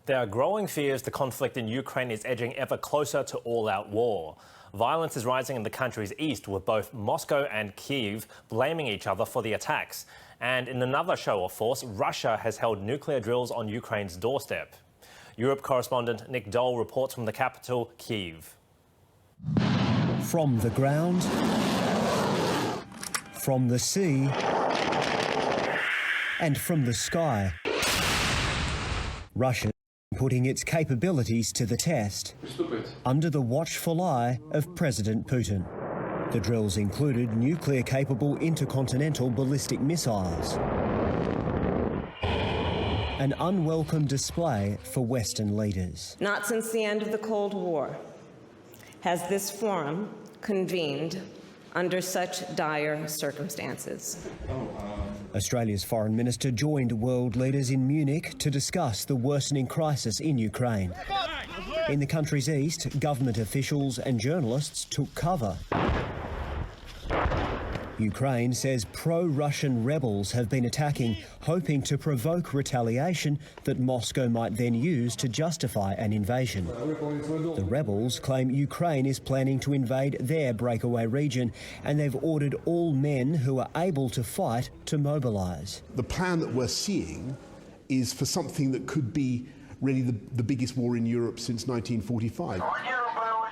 There are growing fears the conflict in Ukraine is edging ever closer to all-out war. Violence is rising in the country's east, with both Moscow and Kyiv blaming each other for the attacks. And in another show of force, Russia has held nuclear drills on Ukraine's doorstep. Europe correspondent Nick Dole reports from the capital, Kyiv. From the ground, from the sea, and from the sky, Russia putting its capabilities to the test under the watchful eye of President Putin. The drills included nuclear-capable intercontinental ballistic missiles, an unwelcome display for Western leaders. Not since the end of the Cold War has this forum convened under such dire circumstances. Australia's foreign minister joined world leaders in Munich to discuss the worsening crisis in Ukraine. In the country's east, government officials and journalists took cover. Ukraine says pro-Russian rebels have been attacking, hoping to provoke retaliation that Moscow might then use to justify an invasion. The rebels claim Ukraine is planning to invade their breakaway region, and they've ordered all men who are able to fight to mobilise. The plan that we're seeing is for something that could be really the biggest war in Europe since 1945.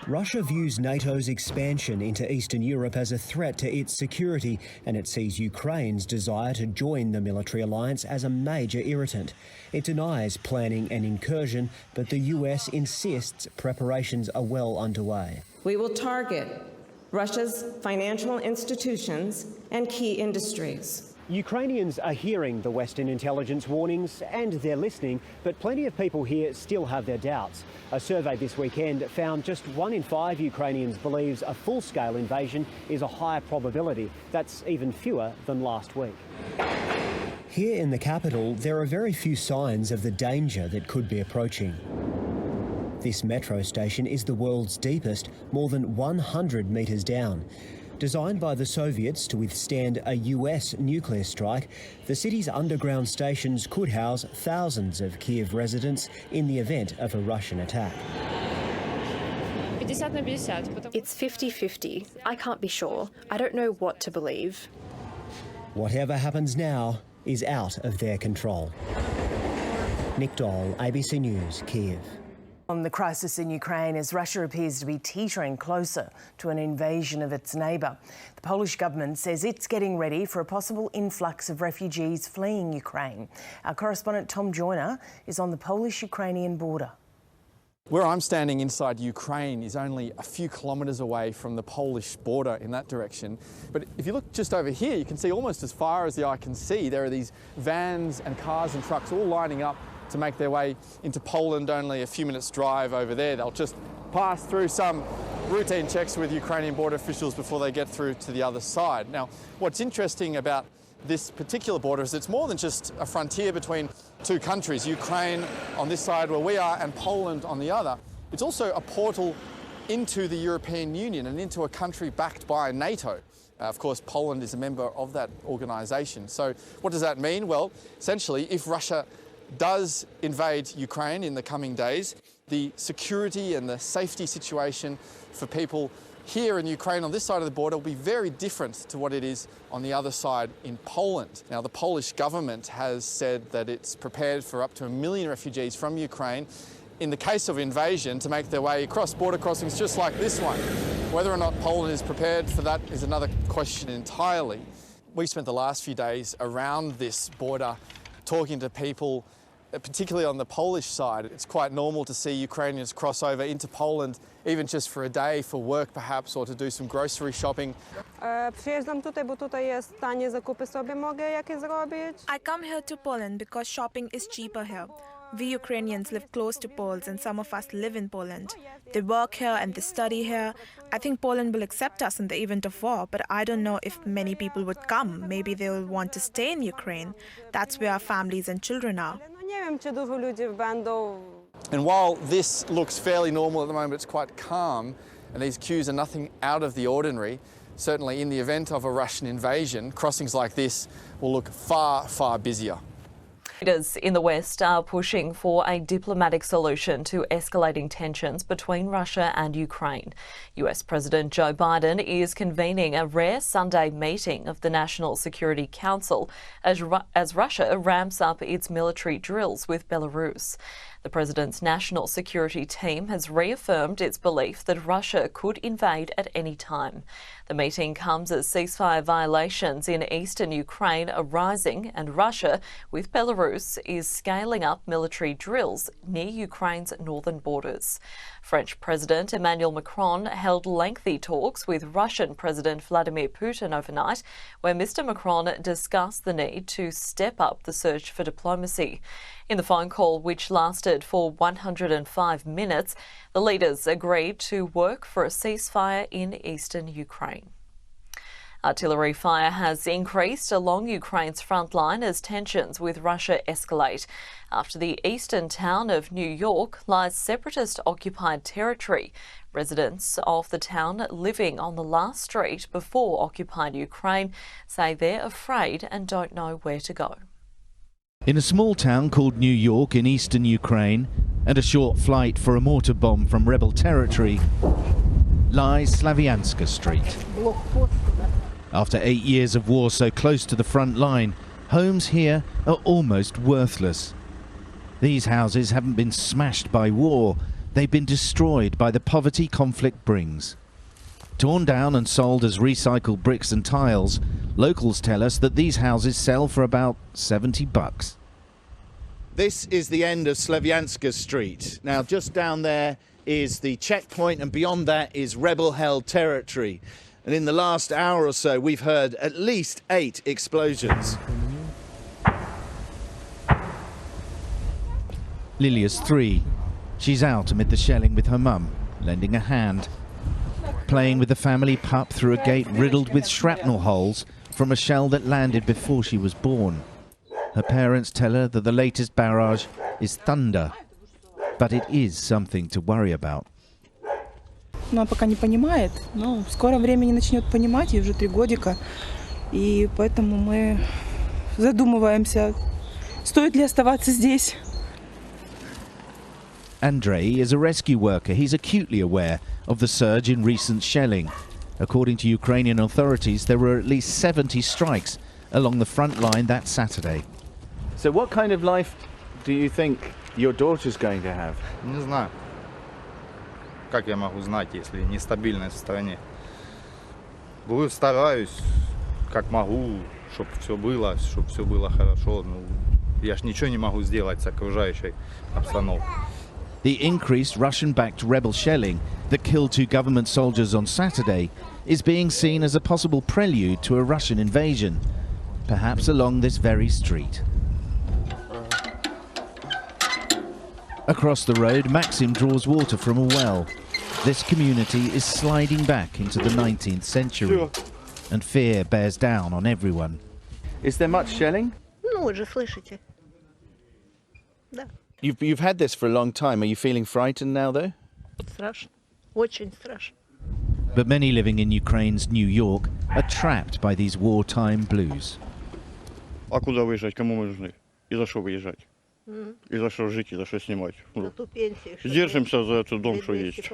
Russia views NATO's expansion into Eastern Europe as a threat to its security, and it sees Ukraine's desire to join the military alliance as a major irritant. It denies planning an incursion, but the US insists preparations are well underway. We will target Russia's financial institutions and key industries. Ukrainians are hearing the Western intelligence warnings and they're listening, but plenty of people here still have their doubts. A survey this weekend found just 1 in 5 Ukrainians believes a full-scale invasion is a higher probability. That's even fewer than last week. Here in the capital, there are very few signs of the danger that could be approaching. This metro station is the world's deepest, more than 100 metres down. Designed by the Soviets to withstand a US nuclear strike, the city's underground stations could house thousands of Kyiv residents in the event of a Russian attack. It's 50-50. I can't be sure. I don't know what to believe. Whatever happens now is out of their control. Nick Dole, ABC News, Kyiv. On the crisis in Ukraine, as Russia appears to be teetering closer to an invasion of its neighbour. The Polish government says it's getting ready for a possible influx of refugees fleeing Ukraine. Our correspondent Tom Joyner is on the Polish-Ukrainian border. Where I'm standing inside Ukraine is only a few kilometres away from the Polish border in that direction. But if you look just over here, you can see almost as far as the eye can see, there are these vans and cars and trucks all lining up to make their way into Poland, only a few minutes drive over there. They'll just pass through some routine checks with Ukrainian border officials before they get through to the other side. Now, what's interesting about this particular border is it's more than just a frontier between two countries, Ukraine on this side where we are and Poland on the other. It's also a portal into the European Union and into a country backed by NATO. Of course, Poland is a member of that organisation. So what does that mean? Well, essentially, if Russia does invade Ukraine in the coming days, the security and the safety situation for people here in Ukraine on this side of the border will be very different to what it is on the other side in Poland. Now, the Polish government has said that it's prepared for up to 1 million refugees from Ukraine in the case of invasion to make their way across border crossings just like this one. Whether or not Poland is prepared for that is another question entirely. We spent the last few days around this border talking to people, particularly on the Polish side. It's quite normal to see Ukrainians cross over into Poland, even just for a day, for work perhaps, or to do some grocery shopping. I come here to Poland because shopping is cheaper here. We Ukrainians live close to Poles and some of us live in Poland. They work here and they study here. I think Poland will accept us in the event of war, but I don't know if many people would come. Maybe they will want to stay in Ukraine. That's where our families and children are. And while this looks fairly normal at the moment, it's quite calm, and these queues are nothing out of the ordinary. Certainly in the event of a Russian invasion, crossings like this will look far, far busier. Leaders in the West are pushing for a diplomatic solution to escalating tensions between Russia and Ukraine. US President Joe Biden is convening a rare Sunday meeting of the National Security Council as Russia ramps up its military drills with Belarus. The president's national security team has reaffirmed its belief that Russia could invade at any time. The meeting comes as ceasefire violations in eastern Ukraine are rising and Russia, with Belarus, is scaling up military drills near Ukraine's northern borders. French President Emmanuel Macron held lengthy talks with Russian President Vladimir Putin overnight, where Mr. Macron discussed the need to step up the search for diplomacy. In the phone call, which lasted for 105 minutes, the leaders agreed to work for a ceasefire in eastern Ukraine. Artillery fire has increased along Ukraine's front line as tensions with Russia escalate. After the eastern town of New York lies separatist-occupied territory, residents of the town living on the last street before occupied Ukraine say they're afraid and don't know where to go. In a small town called New York in eastern Ukraine, and a short flight for a mortar bomb from rebel territory, lies Slavianska Street. After 8 years of war so close to the front line, homes here are almost worthless. These houses haven't been smashed by war, they've been destroyed by the poverty conflict brings. Torn down and sold as recycled bricks and tiles, locals tell us that these houses sell for about $70. This is the end of Slavianska Street. Now, just down there is the checkpoint, and beyond that is rebel-held territory. And in the last hour or so, we've heard at least 8 explosions. Lilia's 3. She's out amid the shelling with her mum, lending a hand. Playing with the family pup through a gate riddled with shrapnel holes from a shell that landed before she was born. Her parents tell her that the latest barrage is thunder, but it is something to worry about. Она пока не понимает, но в скором времени начнет понимать, ей уже 3 годика, и поэтому мы задумываемся, стоит ли оставаться здесь. Andrei is a rescue worker. He's acutely aware of the surge in recent shelling. According to Ukrainian authorities, there were at least 70 strikes along the front line that Saturday. So what kind of life do you think your daughter's going to have? Не знаю. Как я могу знать, если нестабильность в стране? Стараюсь, как могу, чтобы все было хорошо. Ну, я ж ничего не могу сделать с окружающей обстановкой. The increased Russian-backed rebel shelling that killed 2 government soldiers on Saturday is being seen as a possible prelude to a Russian invasion, perhaps along this very street. Across the road, Maxim draws water from a well. This community is sliding back into the 19th century, and fear bears down on everyone. Is there much shelling? Ну, вы же слышите. Да. You've had this for a long time. Are you feeling frightened now, though? Страшно. Очень страшно. But many living in Ukraine's New York are trapped by these wartime blues. А куда выезжать? Кому мы нужны? И за что выезжать? И за что жить, и за что снимать? Держимся за этот дом, что есть.